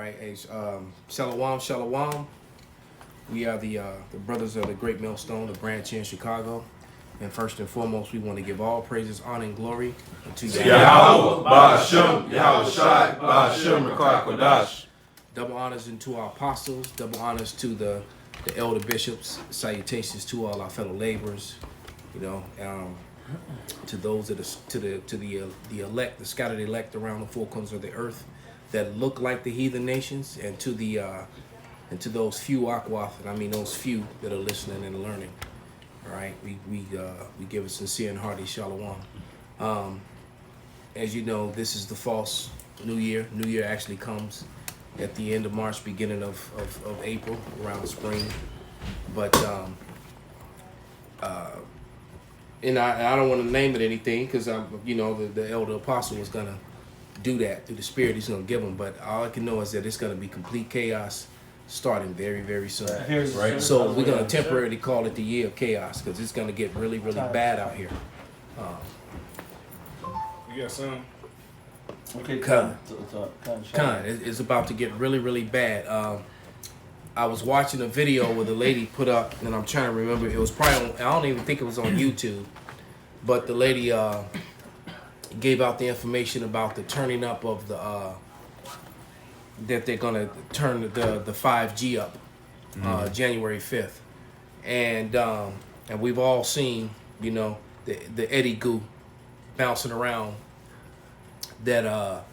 right. Hey, shalom, shalom. We are the brothers of the Great Millstone, the branch here in Chicago. And first and foremost, we want to give all praises, honor, and glory to Yahweh, Ba'ashem, Yahweh Shai, Ba'ashem, Rakar Kodash. Double honors into our apostles, double honors to the elder bishops, salutations to all our fellow laborers, to those that are to the elect, the scattered elect around the four corners of the earth that look like the heathen nations, and to those few Akwath, and I mean those few that are listening and learning. All right, we give a sincere and hearty shalom. As you know, this is the false New Year. New Year actually comes at the end of March, beginning of April, around spring. But and I don't want to name it anything because the elder apostle was gonna do that through the spirit he's gonna give them. But all I can know is that it's gonna be complete chaos starting very, very soon. Right. So we're gonna temporarily call it the year of chaos because it's gonna get really, really bad out here. You got some? Okay, Khan, it's about to get really, really bad. I was watching a video where the lady put up, and I'm trying to remember, it was probably on, I don't even think it was on YouTube, but the lady gave out the information about the turning up of the, that they're gonna turn the 5G up January 5th. And we've all seen, the Eddie Goo bouncing around that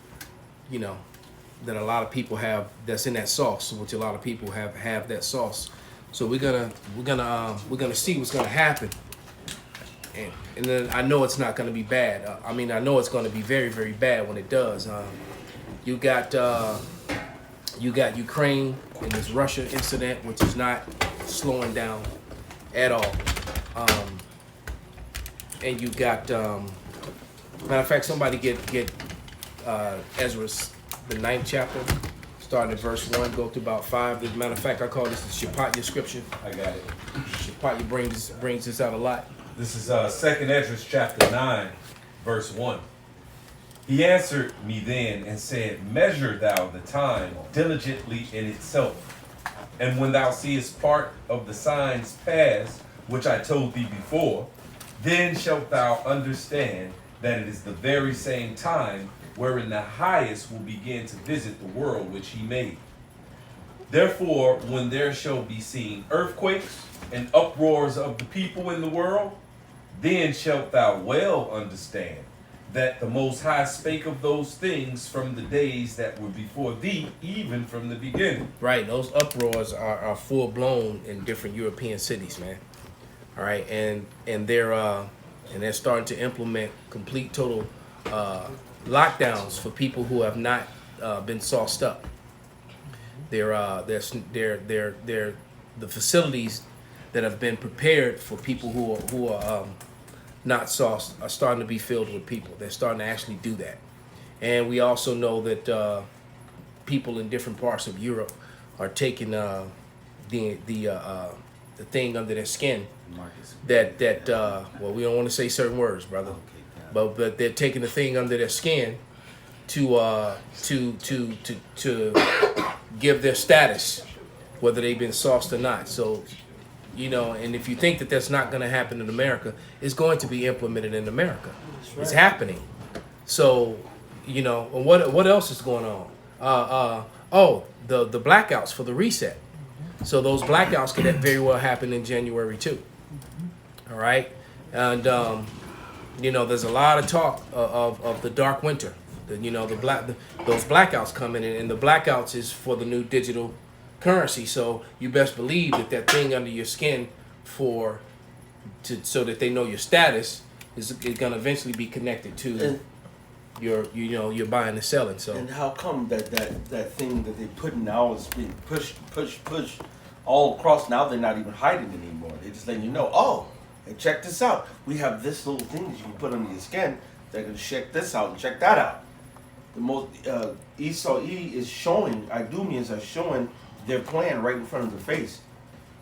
that a lot of people have, that's in that sauce, which a lot of people have that sauce. So we're gonna see what's gonna happen, and then I know it's not gonna be bad. I know it's gonna be very, very bad when it does. You got Ukraine and this Russia incident, which is not slowing down at all. And you got matter of fact, somebody get Ezra's, the 9th chapter, starting at verse 1, go to about 5. As a matter of fact, I call this the Shepatya scripture. I got it. Shepatya brings this out a lot. This is 2nd Esdras chapter 9, verse 1. He answered me then and said, measure thou the time diligently in itself. And when thou seest part of the signs pass, which I told thee before, then shalt thou understand that it is the very same time wherein the highest will begin to visit the world which he made. Therefore, when there shall be seen earthquakes and uproars of the people in the world, then shalt thou well understand that the Most High spake of those things from the days that were before thee, even from the beginning. Right, those uproars are full blown in different European cities, man. All right, and they're starting to implement complete total lockdowns for people who have not been sauced up. They're the facilities that have been prepared for people who are not sauced are starting to be filled with people. They're starting to actually do that. And we also know that people in different parts of Europe are taking the thing under their skin that well, we don't want to say certain words, brother, but they're taking the thing under their skin to give their status, whether they've been sauced or not. So, and if you think that that's not going to happen in America, it's going to be implemented in America. Right. It's happening. So, and what else is going on? The blackouts for the reset. So those blackouts could very well happen in January too. All right, and there's a lot of talk of the dark winter. Those blackouts coming in, and the blackouts is for the new digital currency. So you best believe that thing under your skin so that they know your status is going to eventually be connected to your buying and selling. So and how come that thing that they put now is being pushed all across? Now they're not even hiding anymore. They're just letting you know. Oh, and check this out. We have this little thing that you can put under your skin. They're gonna check this out and check that out. The most Esau E is showing, Idumeans are showing their plan right in front of their face.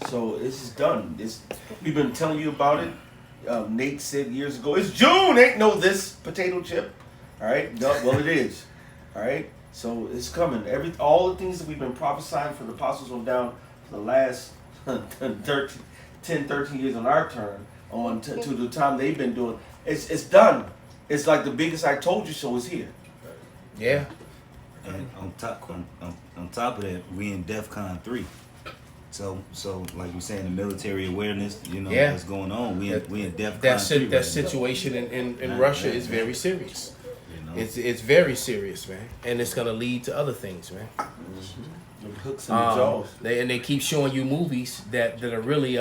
So this is done. We've been telling you about it. Nate said years ago, it's June. Ain't no this potato chip. All right. No, well, it is. All right. So it's coming. All the things that we've been prophesying from the apostles on down for the last 13 years on our turn, on to the time they've been doing, it's done. It's like the biggest I told you so is here. Yeah. And on top of that, we in DEFCON 3. So like you're saying, the military awareness, Yeah. what's going on. We in DEFCON 3 That right situation in Russia is very serious. now, you know? It's very serious, man, and it's gonna lead to other things, man. The hooks in the jaws. They keep showing you movies that are really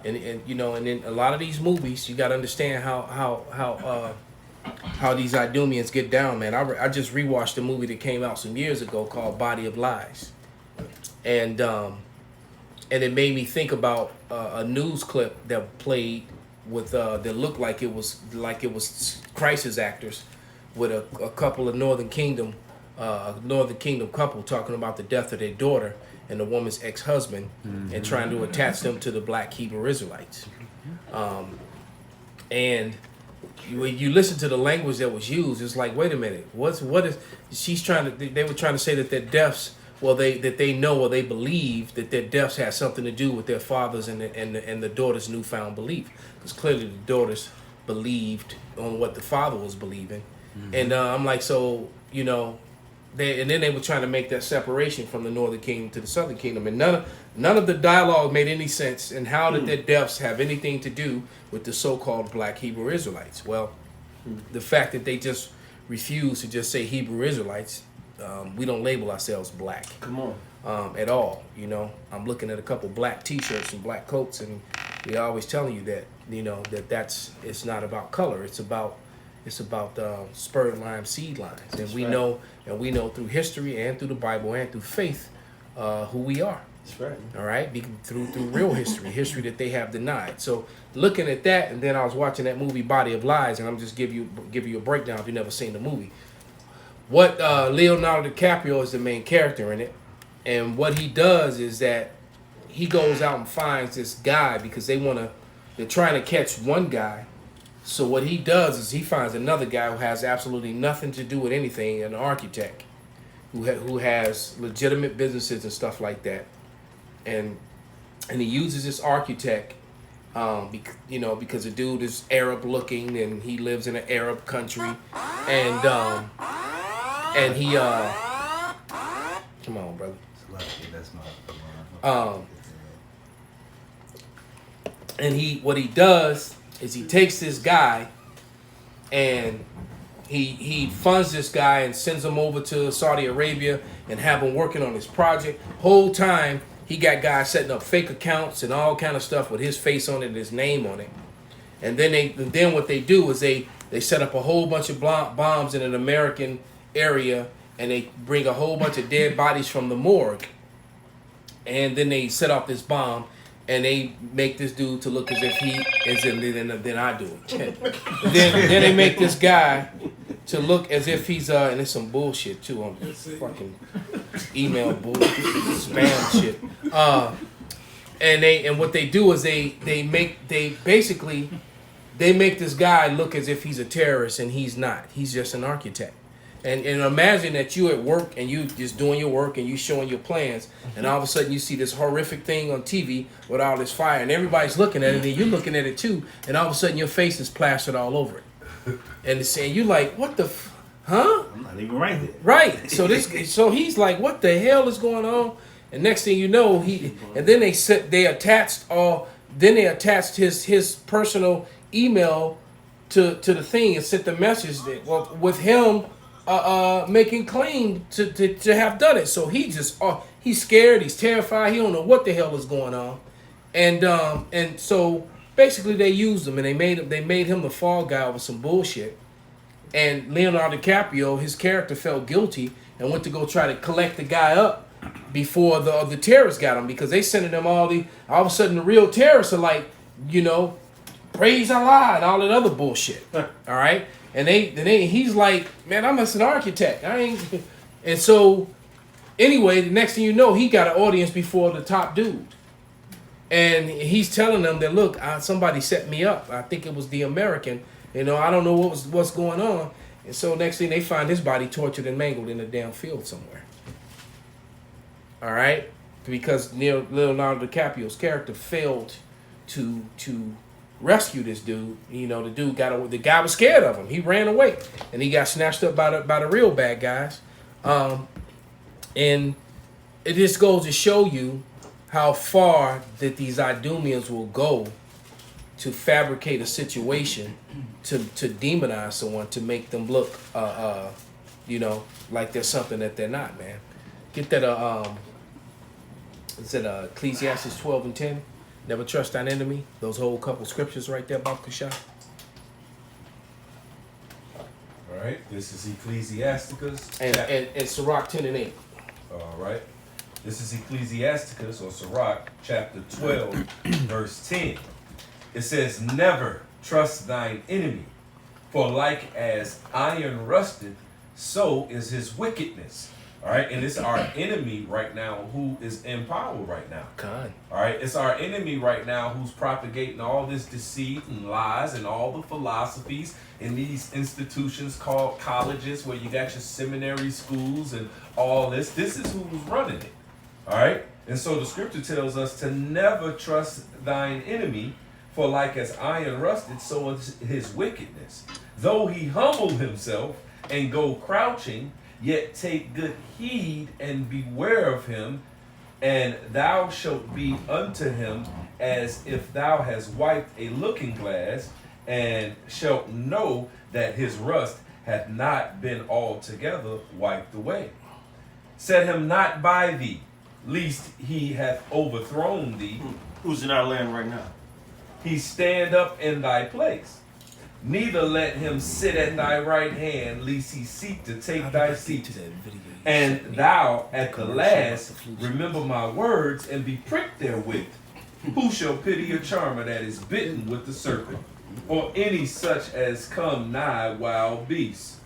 and you know, and in a lot of these movies, you got to understand how these Idumeans get down, man. I just rewatched a movie that came out some years ago called Body of Lies, and it made me think about a news clip that played with that looked like it was crisis actors with a couple of Northern Kingdom couple talking about the death of their daughter and the woman's ex-husband, and trying to attach them to the Black Hebrew Israelites. And when you listen to the language that was used, it's like, wait a minute, what is she's trying to? They were trying to say that their deaths, they know or they believe that their deaths had something to do with their fathers and the daughter's newfound belief, because clearly the daughters believed on what the father was believing, and I'm like, so you know. And then they were trying to make that separation from the Northern Kingdom to the Southern Kingdom, and none of the dialogue made any sense. And how did their deaths have anything to do with the so-called Black Hebrew Israelites? Well, the fact that they just refuse to just say Hebrew Israelites, we don't label ourselves black. Come on. At all. You know, I'm looking at a couple black T-shirts and black coats, and they're always telling you that it's not about color. It's about spurred lime seed lines, and That's we right. know through history and through the Bible and through faith who we are. That's right. All right, through real history that they have denied. So looking at that, and then I was watching that movie Body of Lies, and I'm just give you a breakdown if you've never seen the movie. What Leonardo DiCaprio is the main character in it, and what he does is that he goes out and finds this guy because they're trying to catch one guy. So what he does is he finds another guy who has absolutely nothing to do with anything, an architect who has legitimate businesses and stuff like that, and he uses this architect, because the dude is Arab looking and he lives in an Arab country, and he come on, brother. That's my And what he does is he takes this guy and he funds this guy and sends him over to Saudi Arabia and have him working on his project. Whole time he got guys setting up fake accounts and all kind of stuff with his face on it and his name on it. And then what they do is they set up a whole bunch of bombs in an American area, and they bring a whole bunch of dead bodies from the morgue. And then they set off this bomb, and they make this dude to look as if he is then I do it. then they make this guy to look as if he's and it's some bullshit too on this fucking email bullshit, spam shit. And what they do is they make this guy look as if he's a terrorist, and he's not. He's just an architect. And imagine that you at work and you just doing your work and you showing your plans, and all of a sudden you see this horrific thing on TV with all this fire, and everybody's looking at it, and you're looking at it too, and all of a sudden your face is plastered all over it, and it's saying, you're like, what the, huh? I'm not even right there. Right. So he's like, what the hell is going on? And next thing you know, they attached his personal email to the thing and sent the message that, with him making claim to have done it. So he's scared, he's terrified, he don't know what the hell is going on, and so basically they used him and they made him the fall guy over some bullshit. And Leonardo DiCaprio, his character, felt guilty and went to go try to collect the guy up before the terrorists got him, because they sending them all of a sudden the real terrorists are like, praise Allah and all that other bullshit. All right. And he's like, man, I'm just an architect. And so anyway, the next thing you know, he got an audience before the top dude. And he's telling them that, look, somebody set me up. I think it was the American. I don't know what's going on. And so next thing they find his body tortured and mangled in a damn field somewhere. All right, because Leonardo DiCaprio's character failed to rescue this dude. You know, the guy was scared of him. He ran away, and he got snatched up by the real bad guys. And it just goes to show you how far that these Idumeans will go to fabricate a situation to demonize someone, to make them look like they're something that they're not, man. Get that is it Ecclesiastes 12:10? Never trust thine enemy. Those whole couple scriptures right there, Bob Kusha. All right, this is Ecclesiasticus. And Sirach 10:8. All right, this is Ecclesiasticus or Sirach chapter 12, verse 10. It says, "Never trust thine enemy, for like as iron rusted, so is his wickedness." All right, and it's our enemy right now who is in power right now. Con. All right, it's our enemy right now who's propagating all this deceit and lies and all the philosophies in these institutions called colleges, where you got your seminary schools and all this. This is who's running it. All right, and so the scripture tells us to never trust thine enemy, for like as iron rusted, so is his wickedness. Though he humble himself and go crouching, yet take good heed and beware of him, and thou shalt be unto him as if thou hast wiped a looking glass, and shalt know that his rust hath not been altogether wiped away. Set him not by thee, lest he hath overthrown thee. Who's in our land right now? He stand up in thy place. Neither let him sit at thy right hand, lest he seek to take thy seat. And thou at the last remember my words and be pricked therewith. Who shall pity a charmer that is bitten with the serpent, or any such as come nigh wild beasts?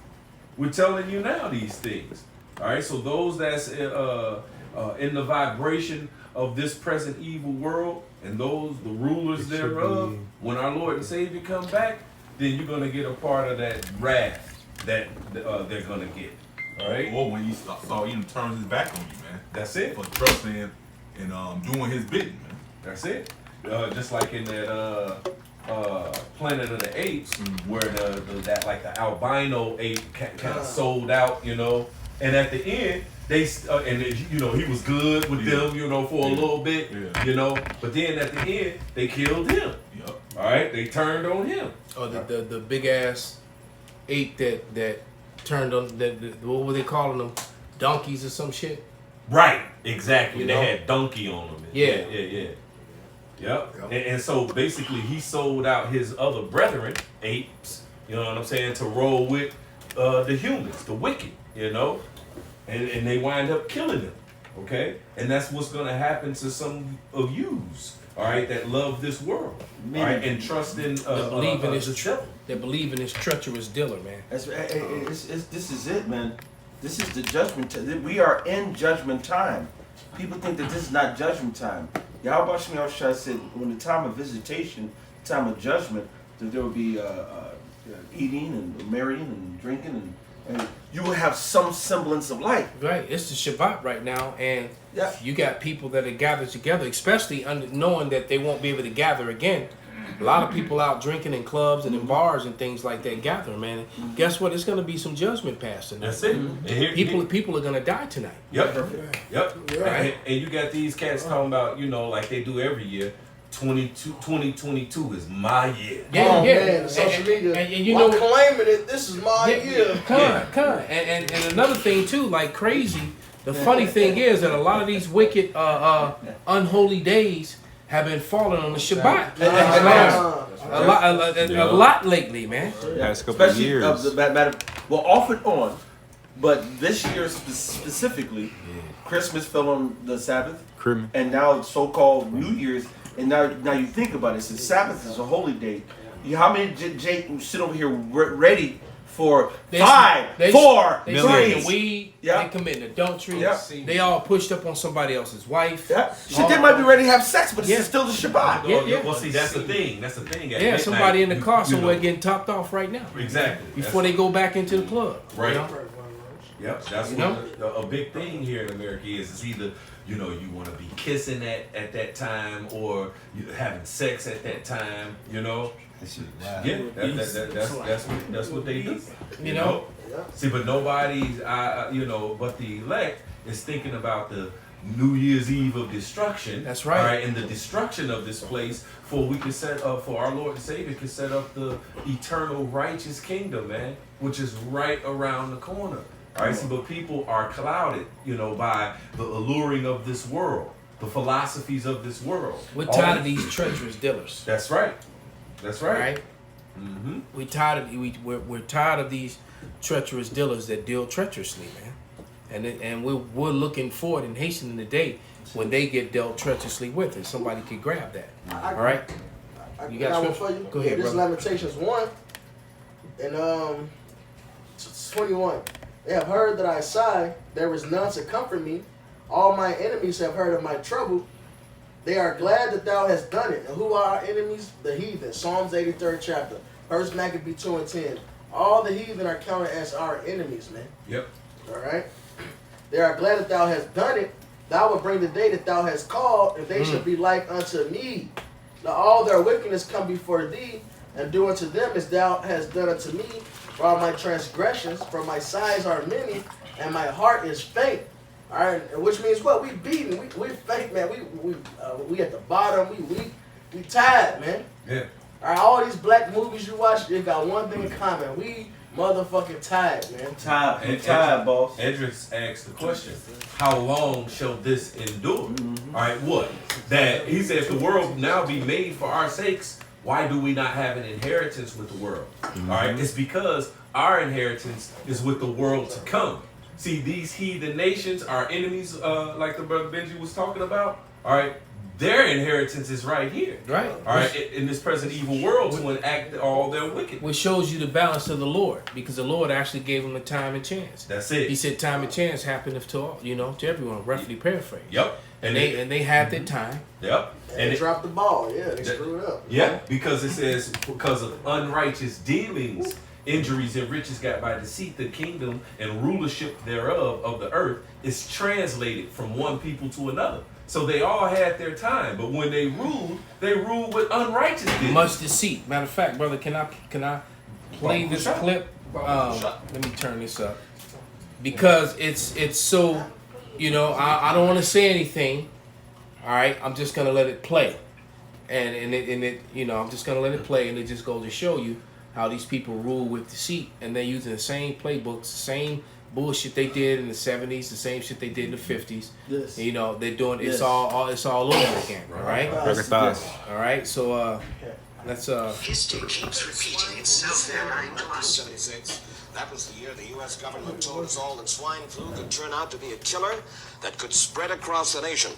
We're telling you now these things. All right, so those that's in the vibration of this present evil world, and those the rulers thereof, when our Lord and Savior come back, then you're gonna get a part of that wrath that they're gonna get. All right. Or when he saw him turn his back on you, man. That's it. For trusting and doing his bidding, man. That's it. Just like in that Planet of the Apes, where that like the albino ape kind of sold out, you know, and at the end they he was good with them, you know, for a little bit, you know, but then at the end they killed him. Yep. All right, they turned on him. Oh, the big ass ape that turned on what were they calling them? Donkeys or some shit? Right, exactly. You They know? had donkey on them. Yeah. Yep. And so basically he sold out his other brethren, apes, you know what I'm saying, to roll with the humans, the wicked, you know? And they wind up killing them. Okay? And that's what's gonna happen to some of yous, all right, that love this world. All right, and trust in That believe in the devil. this treacherous dealer, man. This is it, man. This is the judgment. We are in judgment time. People think that this is not judgment time. Yahweh Shai said, when the time of visitation, time of judgment, that there will be eating and marrying and drinking, and you will have some semblance of life. Right, it's the Shabbat right now, and Yeah. you got people that are gathered together, especially knowing that they won't be able to gather again. A lot of people out drinking in clubs and in bars and things like that gather, man. And guess what? It's going to be some judgment passed. That's it. And here- People are going to die tonight. Yep. Yep. Right. And you got these cats talking about, you know, like they do every year, 2022 is my year. Yeah, Oh, yeah. man, social media. And you While know, claiming it, this is my year. Come. And another thing too, like crazy. The funny thing is that a lot of these wicked, unholy days have been falling on the Shabbat. A lot lately, man. Last couple of Especially years. off and on, but this year specifically, Christmas fell on the Sabbath, and now so-called New Year's. And now you think about it. Since Sabbath is a holy day, how many sit over here ready for They- 5, they- 4, They 3. smoking weed. Yeah. They committing adultery. Yeah. They all pushed up on somebody else's wife. Yeah. Shit, they might be ready to have sex, but Yeah. it's still the Shabbat. Yeah, Oh, yeah. Well, see, that's the thing. That's the thing. At Yeah, midnight, somebody in the car you know, somewhere getting topped off right now. Exactly. Before they go back into the club. Right. You know? Yep, that's You what a big thing here in America is. It's either, you know, you want to be kissing at that time or you having sex at that time, you know. That shit wild. Yeah, that's what they do. You know? See, but nobody, you know, but the elect is thinking about the New Year's Eve of destruction. That's right. All right, and the destruction of this place for we can set up for our Lord and Savior can set up the eternal righteous kingdom, man, which is right around the corner. All right, see, but people are clouded, you know, by the alluring of this world, the philosophies of this world. We're All tired of these treacherous dealers. That's right. That's right. Right? Mm-hmm. We're tired of these treacherous dealers that deal treacherously, man. And we're looking forward and hastening the day when they get dealt treacherously with, and somebody can grab that. All right. You got one scripture? for you? Go ahead, This is brother. Lamentations 1 and 21. They have heard that I sigh, there is none to comfort me. All my enemies have heard of my trouble. They are glad that thou hast done it. And who are our enemies? The heathen. Psalms 83rd chapter. 1 Maccabees 2 and 10. All the heathen are counted as our enemies, man. Yep. Alright? They are glad that thou hast done it. Thou wilt bring the day that thou hast called, and they shall be like unto me. Now all their wickedness come before thee, and do unto them as thou hast done unto me. For all my transgressions, for my sighs are many, and my heart is faint. All right, which means what? We beaten, we faint, man. We at the bottom. We tired, man. Yeah. All right, all these black movies you watch, they got one thing in common. We motherfucking tired, man. I'm tired, boss. Edris asked the question, how long shall this endure? All right, what? That he said, if the world now be made for our sakes, why do we not have an inheritance with the world? All right, it's because our inheritance is with the world to come. See, these heathen nations, our enemies, like the brother Benji was talking about, all right, their inheritance is right here. Right. All right, in this present evil world to enact all their wickedness. Which shows you the balance of the Lord, because the Lord actually gave them a time and chance. That's it. He said time and chance happened to all, to everyone, roughly paraphrase. Yep. And they had their time. Yep. They dropped the ball. Yeah, they screwed up. Yeah, because it says, because of unrighteous dealings, injuries and riches got by deceit, the kingdom and rulership thereof of the earth is translated from one people to another. So they all had their time, but when they ruled with unrighteous dealings. Much deceit. Matter of fact, brother, can I play this clip? Let me turn this up, because it's so, I don't want to say anything. All right, I'm just gonna let it play, and it I'm just gonna let it play, and it just goes to show you how these people rule with deceit, and they're using the same playbooks, the same bullshit they did in the 70s, the same shit they did in the 50s. Yes. They're doing it's Yes. it's all over again. All right. Yes. All right. So let's History keeps repeating itself. 1976, that was the year the U.S. government told us all that swine flu could turn out to be a killer that could spread across the nation.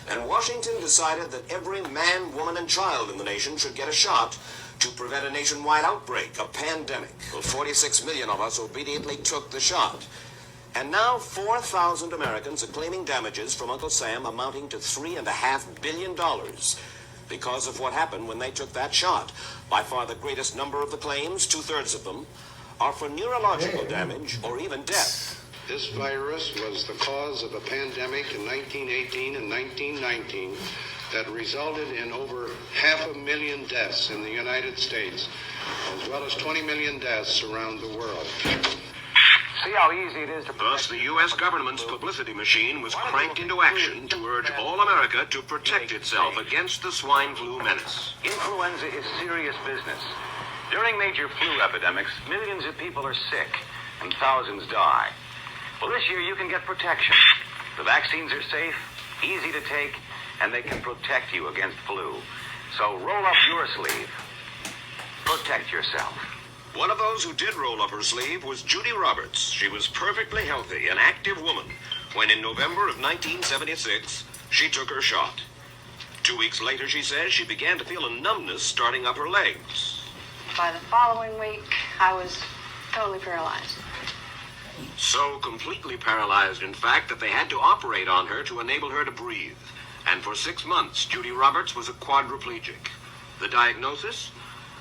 And Washington decided that every man, woman, and child in the nation should get a shot to prevent a nationwide outbreak, a pandemic. Well, 46 million of us obediently took the shot. And now 4,000 Americans are claiming damages from Uncle Sam amounting to $3.5 billion because of what happened when they took that shot. By far the greatest number of the claims, 2/3 of them, are for neurological damage or even death. This virus was the cause of a pandemic in 1918 and 1919 that resulted in over 500,000 deaths in the United States, as well as 20 million deaths around the world. See how easy it is to... Thus, the U.S. government's publicity machine was cranked into action to urge all America to protect itself against the swine flu menace. Influenza is serious business. During major flu epidemics, millions of people are sick and thousands die. Well, this year you can get protection. The vaccines are safe, easy to take, and they can protect you against flu. So roll up your sleeve. Protect yourself. One of those who did roll up her sleeve was Judy Roberts. She was perfectly healthy, an active woman, when in November of 1976, she took her shot. 2 weeks later, she says, she began to feel a numbness starting up her legs. By the following week, I was totally paralyzed. So completely paralyzed, in fact, that they had to operate on her to enable her to breathe. And for 6 months, Judy Roberts was a quadriplegic. The diagnosis?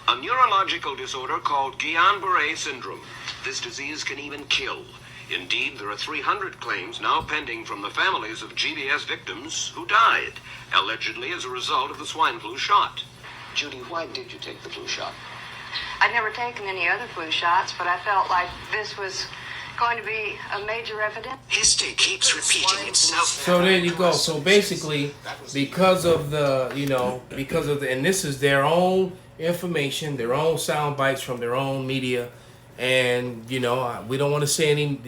A neurological disorder called Guillain-Barré syndrome. This disease can even kill. Indeed, there are 300 claims now pending from the families of GBS victims who died, allegedly as a result of the swine flu shot. Judy, why did you take the flu shot? I'd never taken any other flu shots, but I felt like this was going to be a major epidemic. History keeps repeating itself. So there you go. So basically, because of the, and this is their own information, their own sound bites from their own media, and we don't want to say any,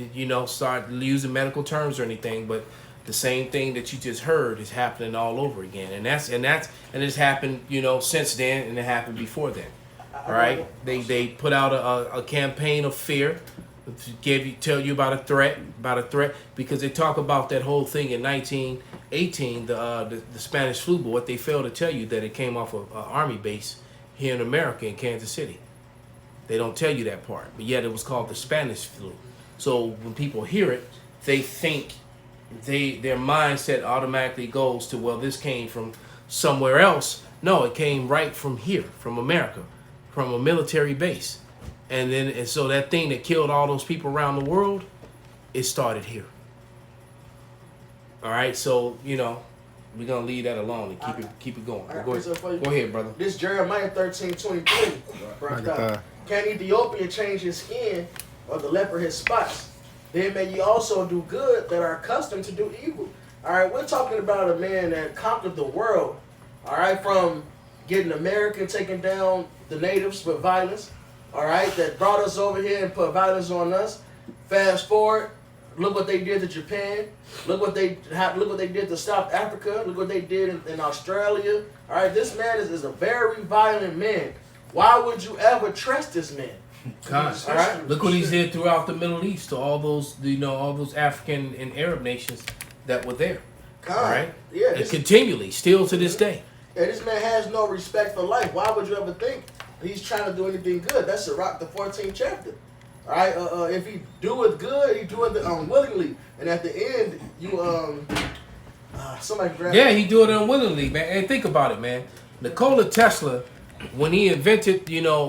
start using medical terms or anything, but the same thing that you just heard is happening all over again, and it's happened, since then, and it happened before then. All right, they put out a campaign of fear. Tell you about a threat, because they talk about that whole thing in 1918, the Spanish flu. But what they fail to tell you that it came off of an army base here in America in Kansas City. They don't tell you that part, but yet it was called the Spanish flu. So when people hear it, they think their mindset automatically goes to, well, this came from somewhere else. No, it came right from here, from America, from a military base. And so that thing that killed all those people around the world, it started here. All right, so we're gonna leave that alone and keep it going. Go ahead, brother. This Jeremiah 13:23. Can Ethiopian change his skin, or the leper his spots? Then may ye also do good that are accustomed to do evil. All right, we're talking about a man that conquered the world. All right, from getting America taking down the natives with violence. All right, that brought us over here and put violence on us. Fast forward, look what they did to Japan. Look what they did to South Africa. Look what they did in Australia. All right, this man is a very violent man. Why would you ever trust this man? God, all right. Look what he did throughout the Middle East to all those, all those African and Arab nations that were there. God, all right, yeah, and continually, still to this day. Yeah, this man has no respect for life. Why would you ever think he's trying to do anything good? That's Sirach, the 14th chapter. All right, if he do it good, he do it unwillingly, and at the end, somebody grab. Yeah, he do it unwillingly, man. And think about it, man. Nikola Tesla, when he invented,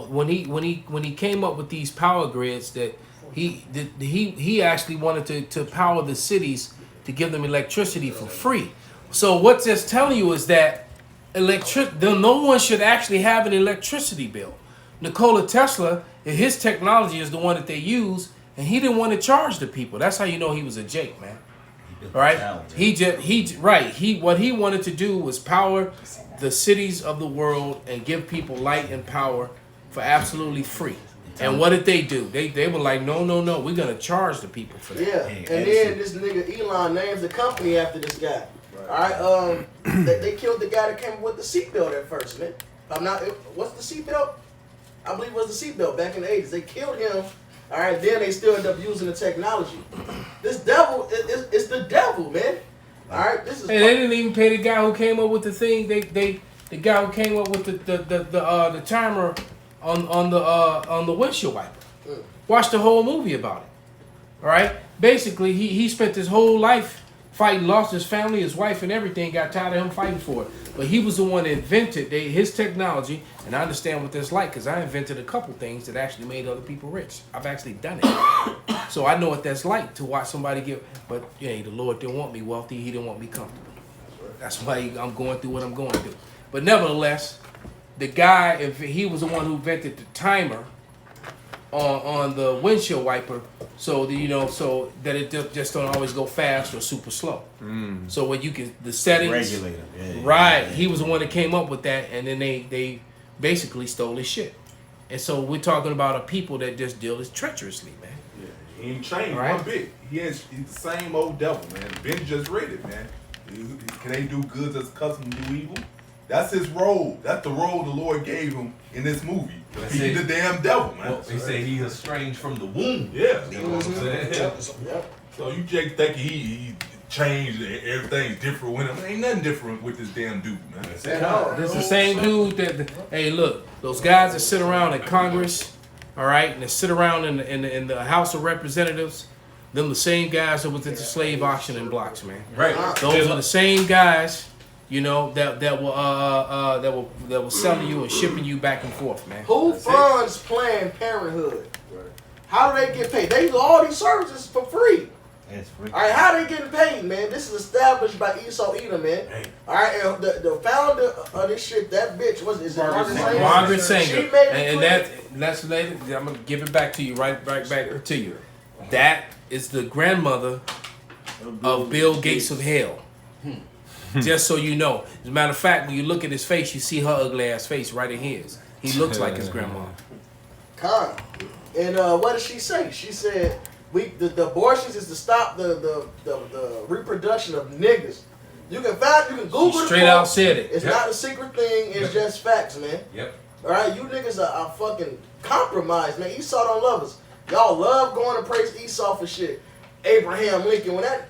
when he came up with these power grids, that he actually wanted to power the cities to give them electricity for free. So what that's telling you is that no one should actually have an electricity bill. Nikola Tesla, his technology is the one that they use, and he didn't want to charge the people. That's how you know he was a Jake, man. All right, what he wanted to do was power the cities of the world and give people light and power for absolutely free. And what did they do? They were like, no, we're gonna charge the people for that. Yeah, and then this nigga Elon names the company after this guy. All right, they killed the guy that came with the seatbelt at first, man. What's the seatbelt? I believe it was the seatbelt back in the 80s. They killed him. All right, then they still end up using the technology. This devil is the devil, man. All right, this is. And they didn't even pay the guy who came up with the thing. The guy who came up with the timer on the windshield wiper. Watch the whole movie about it. All right, basically he spent his whole life fighting, lost his family, his wife, and everything. Got tired of him fighting for it. But he was the one that invented his technology, and I understand what that's like because I invented a couple things that actually made other people rich. I've actually done it. So I know what that's like to watch somebody give. But yeah, the Lord didn't want me wealthy. He didn't want me comfortable. That's why I'm going through what I'm going through. But nevertheless, the guy, if he was the one who invented the timer on the windshield wiper, so that it just don't always go fast or super slow. So when you can the settings regulator, right? He was the one that came up with that, and then they basically stole his shit. And so we're talking about a people that just deal treacherously, man. Yeah, he ain't changed Right. one bit. He's the same old devil, man. Ben just read it, man. Can they do good that's accustomed to do evil? That's his role. That's the role the Lord gave him in this movie. He's the damn devil, man. Well, they say he's estranged from the womb. Yeah. You know what I'm saying? Yep. So you just think he changed, everything's different with him. Ain't nothing different with this damn dude, man. This is the same dude that, hey, look, those guys that sit around in Congress all right, and they sit around in the House of Representatives. Them the same guys that was at the slave auction in blocks, man. Right. Those are the same guys, you know, that were selling you and shipping you back and forth, man. Who funds Planned Parenthood? How do they get paid? They do all these services for free. That's free. All right, how they getting paid, man? This is established by Esau Edom, man. All right, and the founder of this shit, that bitch, is it Margaret Sanger? Margaret Sanger. She made it and clear. that's related. I'm gonna give it back to you, right back to you. That is the grandmother of Bill Gates of hell. Just so you know. As a matter of fact, when you look at his face, you see her ugly ass face right in his. He looks like his grandma. Con. And what did she say? She said the abortions is to stop the reproduction of niggas. You can Google She the straight quote. out said it. It's not a secret thing. It's just facts, man. Yep. All right, you niggas are fucking compromised, man. Esau don't love us. Y'all love going to praise Esau for shit. Abraham Lincoln, when that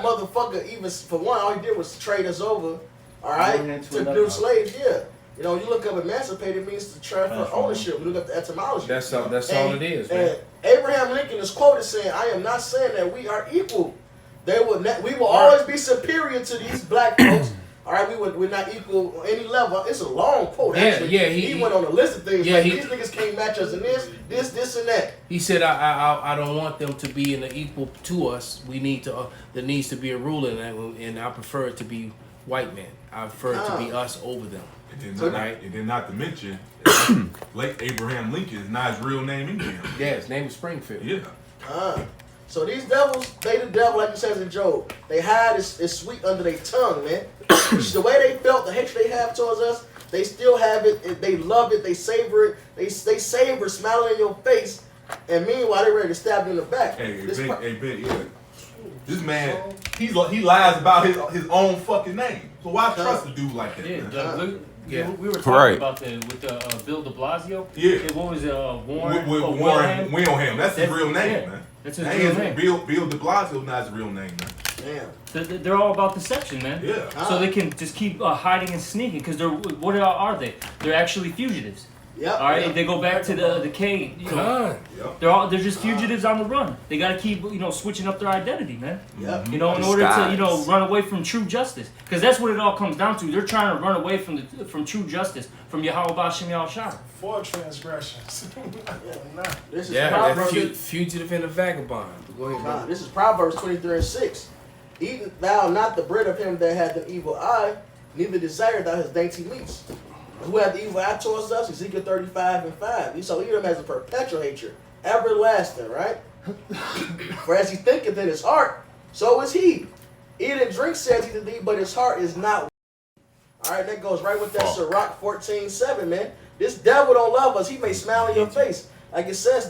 motherfucker, even for one, all he did was trade us over, all right, to new slaves. Yeah, you know, you look up emancipated means to transfer ownership. You look up the etymology. That's all it is, man. And Abraham Lincoln is quoted saying, "I am not saying that we are equal. We will always be superior to these black folks." All right, we're not equal on any level. It's a long quote, actually. Yeah, he went on a list of things. Yeah, like, these niggas can't match us in this, and that. He said, I don't want them to be in the equal to us. We need to, there needs to be a ruler, and I prefer it to be white men. I prefer it to be us over them. And then not to mention, late Abraham Lincoln is not his real name either. Yeah, his name is Springfield. Yeah. So these devils, they the devil, like it says in Job. They hide is sweet under their tongue, man. The way they felt, the hatred they have towards us, they still have it. They love it. They savor it. They savor smiling in your face. And meanwhile, they ready to stab you in the back. This man, he lies about his own fucking name. So why trust a dude like that? Yeah, we were talking about that with Bill de Blasio. Yeah. What was it, Warren? Warren Wilhelm. That's his real name, man. That's his real name. Bill de Blasio not his real name, man. Damn. They're all about deception, man. Yeah. So they can just keep hiding and sneaking because what are they? They're actually fugitives. Yep. All right. They go back to the cave. You know, they're just fugitives on the run. They got to keep switching up their identity, man. Yep. You know, in order to run away from true justice, because that's what it all comes down to. They're trying to run away from true justice, from Yahweh Bashem Yahushua. For transgressions. This is Proverbs. Fugitive and a vagabond. Go ahead, brother. This is Proverbs 23:6. Eat thou not the bread of him that had the evil eye, neither desire thou his dainty meats. Who had the evil eye towards us? Ezekiel 35:5. So Edom has a perpetual hatred, everlasting, right? For as he thinketh in his heart, so is he. Eat and drink, says he to thee, but his heart is not. All right, that goes right with that Sirach 14:7, man. This devil don't love us. He may smile in your face. Like it says,